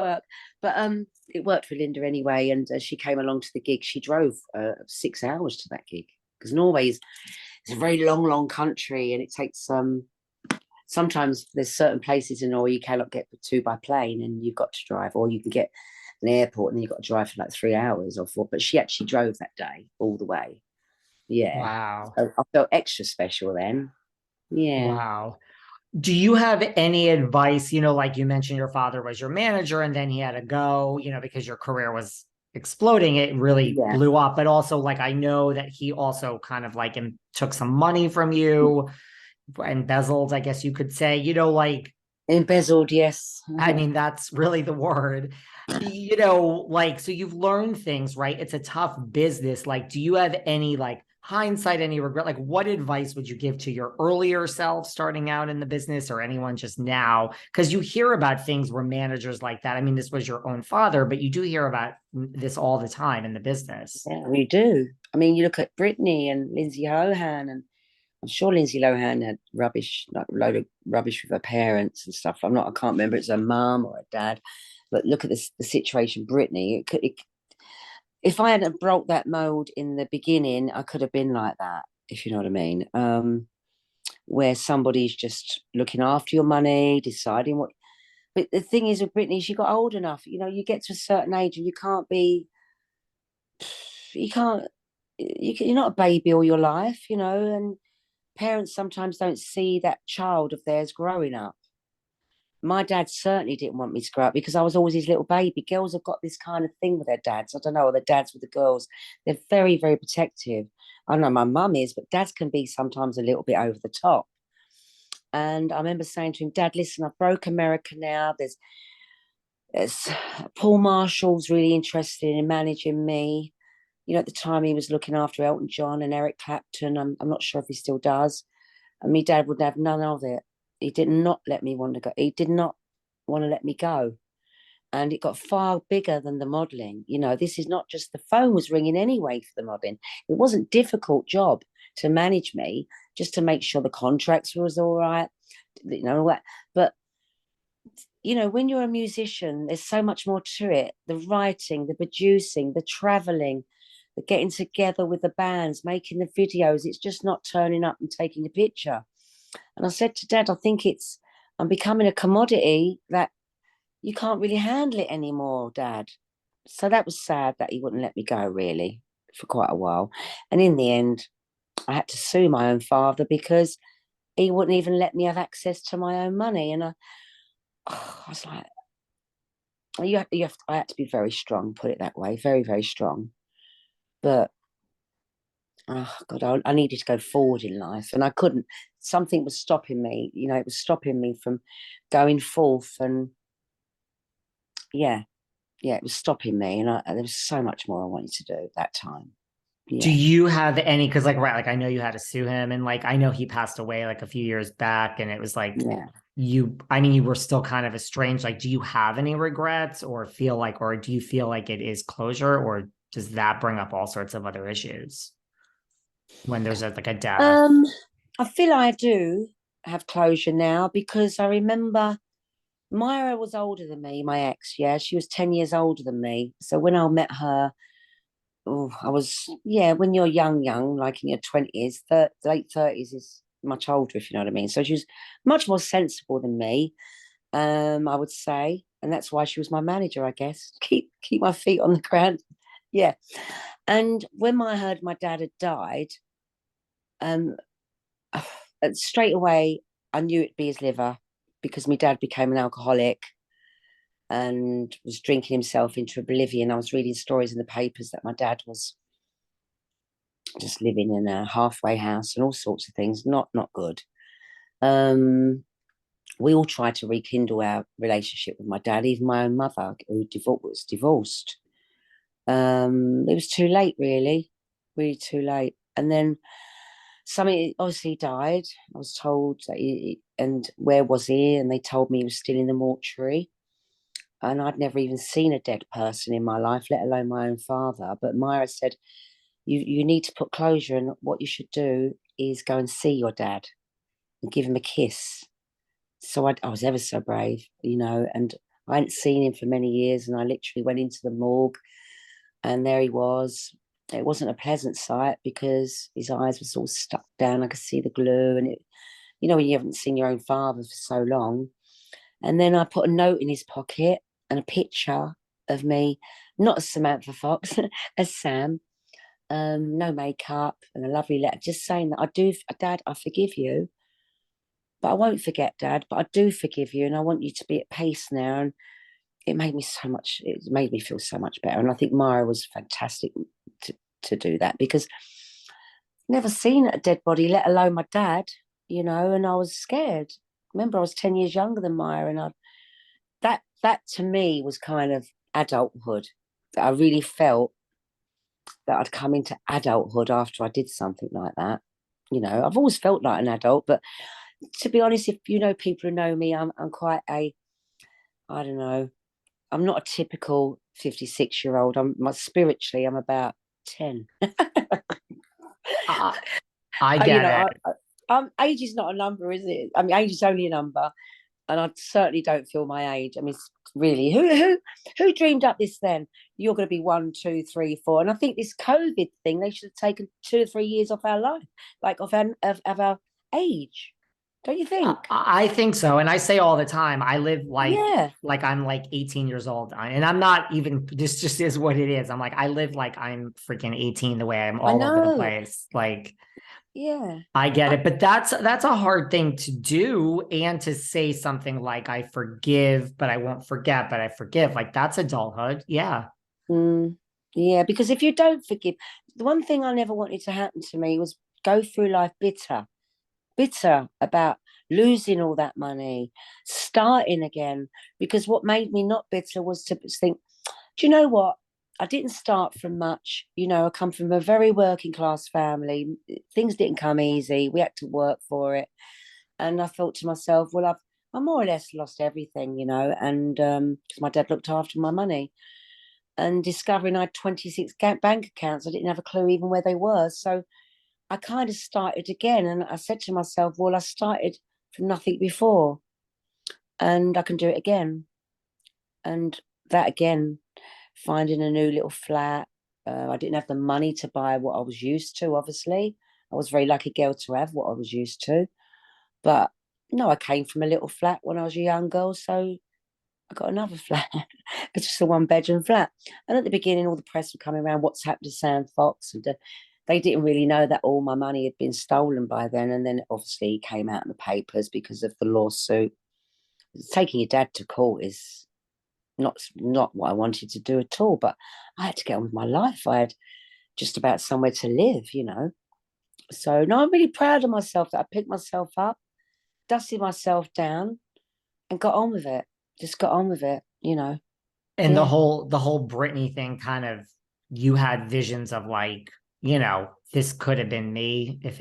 But it worked for Linda anyway, and she came along to the gig. She drove 6 hours to that gig because Norway is it's a very long country, and it takes sometimes there's certain places in Norway you cannot get to by plane, and you've got to drive, or you can get an airport and then you've got to drive for like 3 hours or four. But she actually drove that day all the way. Yeah, Wow. so I felt extra special then. Yeah. Wow. Do you have any advice? Like you mentioned, your father was your manager and then he had to go, because your career was exploding. It really Yeah. blew up. But also, like, I know that he also kind of like took some money from you, embezzled, I guess you could say, like, Embezzled, yes. I mean, that's really the word. Like, so you've learned things, right? It's a tough business. Like, do you have any like hindsight, any regret? Like, what advice would you give to your earlier self starting out in the business or anyone just now? Because you hear about things where managers like that. I mean, this was your own father, but you do hear about this all the time in the business. Yeah, we do. I mean, you look at Britney and Lindsay Lohan, and I'm sure Lindsay Lohan had rubbish, like a load of rubbish with her parents and stuff. I can't remember if it's her mum or her dad. But look at this, the situation, Britney. If I hadn't broke that mold in the beginning, I could have been like that, if you know what I mean. Where somebody's just looking after your money, deciding what. But the thing is with Britney, she got old enough. You get to a certain age and you can't, you're not a baby all your life, and parents sometimes don't see that child of theirs growing up. My dad certainly didn't want me to grow up because I was always his little baby. Girls have got this kind of thing with their dads. I don't know, or their dads with the girls. They're very, very protective. I know my mum is, but dads can be sometimes a little bit over the top. And I remember saying to him, Dad, listen, I've broke America now. There's Paul Marshall's really interested in managing me. At the time he was looking after Elton John and Eric Clapton. I'm not sure if he still does. And my dad would have none of it. He did not let me want to go. He did not want to let me go. And it got far bigger than the modeling. This is not just the phone was ringing anyway for the modeling. It wasn't a difficult job to manage me, just to make sure the contracts was all right, all that. But when you're a musician, there's so much more to it. The writing, the producing, the traveling, the getting together with the bands, making the videos. It's just not turning up and taking a picture. And I said to Dad, I think I'm becoming a commodity that you can't really handle it anymore, Dad. So that was sad that he wouldn't let me go, really, for quite a while. And in the end, I had to sue my own father because he wouldn't even let me have access to my own money. And I was like, I had to be very strong, put it that way, very, very strong. But oh God, I needed to go forward in life, and I couldn't. Something was stopping me. It was stopping me from going forth, and yeah, yeah, it was stopping me. And there was so much more I wanted to do at that time. Do Yeah, you have any, because like, right, like I know you had to sue him and like I know he passed away like a few years back and it was like yeah. I mean, you were still kind of estranged. Like, do you have any regrets or feel like, or do you feel like it is closure, or does that bring up all sorts of other issues when there's like a death? Um, I feel I do have closure now because I remember Myra was older than me, my ex. Yeah, she was 10 years older than me. So when I met her, oh, I was, yeah, when you're young, like in your 20s, late 30s is much older, if you know what I mean. So she was much more sensible than me, I would say. And that's why she was my manager, I guess. Keep my feet on the ground. Yeah. And when I heard my dad had died, um, straight away I knew it'd be his liver because my dad became an alcoholic and was drinking himself into oblivion. I was reading stories in the papers that my dad was just living in a halfway house and all sorts of things. Not good. Um, we all tried to rekindle our relationship with my dad, even my own mother, who was divorced. It was too late, really too late. And then something obviously died. I was told that and where was he? And they told me he was still in the mortuary. And I'd never even seen a dead person in my life, let alone my own father. But Myra said, you need to put closure, and what you should do is go and see your dad and give him a kiss. So I was ever so brave, and I hadn't seen him for many years, and I literally went into the morgue, and there he was. It wasn't a pleasant sight because his eyes were sort of stuck down. I could see the glue, and when you haven't seen your own father for so long. And then I put a note in his pocket and a picture of me, not as Samantha Fox, as Sam. No makeup and a lovely letter, just saying that Dad, I forgive you, but I won't forget, Dad, but I do forgive you, and I want you to be at peace now. And it made me feel so much better. And I think Myra was fantastic to, to do that, because never seen a dead body, let alone my dad, and I was scared. Remember, I was 10 years younger than Myra, and that to me was kind of adulthood. That I really felt that I'd come into adulthood after I did something like that. I've always felt like an adult, but to be honest, if people who know me, I'm quite I don't know, I'm not a typical 56-year-old. Spiritually, I'm about 10. I get it. Age is not a number, is it? I mean, age is only a number, and I certainly don't feel my age. I mean, really, who dreamed up this? Then you're going to be 1, 2, 3, 4, and I think this COVID thing, they should have taken 2 or 3 years off our life, like of our age. Don't you think? I think so. And I say all the time, I live Yeah, like I'm like 18 years old. And I'm not even, this just is what it is. I'm like, I live like I'm freaking 18 the way I'm I all over the know. place. Like, Yeah, I get it. But that's a hard thing to do. And to say something like, I forgive, but I won't forget, but I forgive. Like, that's adulthood. Yeah. mm, yeah. Because if you don't forgive, the one thing I never wanted to happen to me was go through life bitter about losing all that money, starting again. Because what made me not bitter was to think, do you know what? I didn't start from much. I come from a very working class family. Things didn't come easy. We had to work for it. And I thought to myself, well, I more or less lost everything, and my dad looked after my money. And discovering I had 26 bank accounts, I didn't have a clue even where they were. So I kind of started again. And I said to myself, well, I started from nothing before, and I can do it again. And that again, finding a new little flat. I didn't have the money to buy what I was used to, obviously. I was a very lucky girl to have what I was used to. But no, I came from a little flat when I was a young girl. So I got another flat. It's just a 1-bedroom flat. And at the beginning, all the press were coming around, what's happened to Sam Fox? And they didn't really know that all my money had been stolen by then. And then obviously it came out in the papers because of the lawsuit. Taking your dad to court is not what I wanted to do at all, but I had to get on with my life. I had just about somewhere to live. So no, I'm really proud of myself that I picked myself up, dusted myself down, and got on with it. Just got on with it. And Yeah. the whole Britney thing kind of, you had visions of like, this could have been me if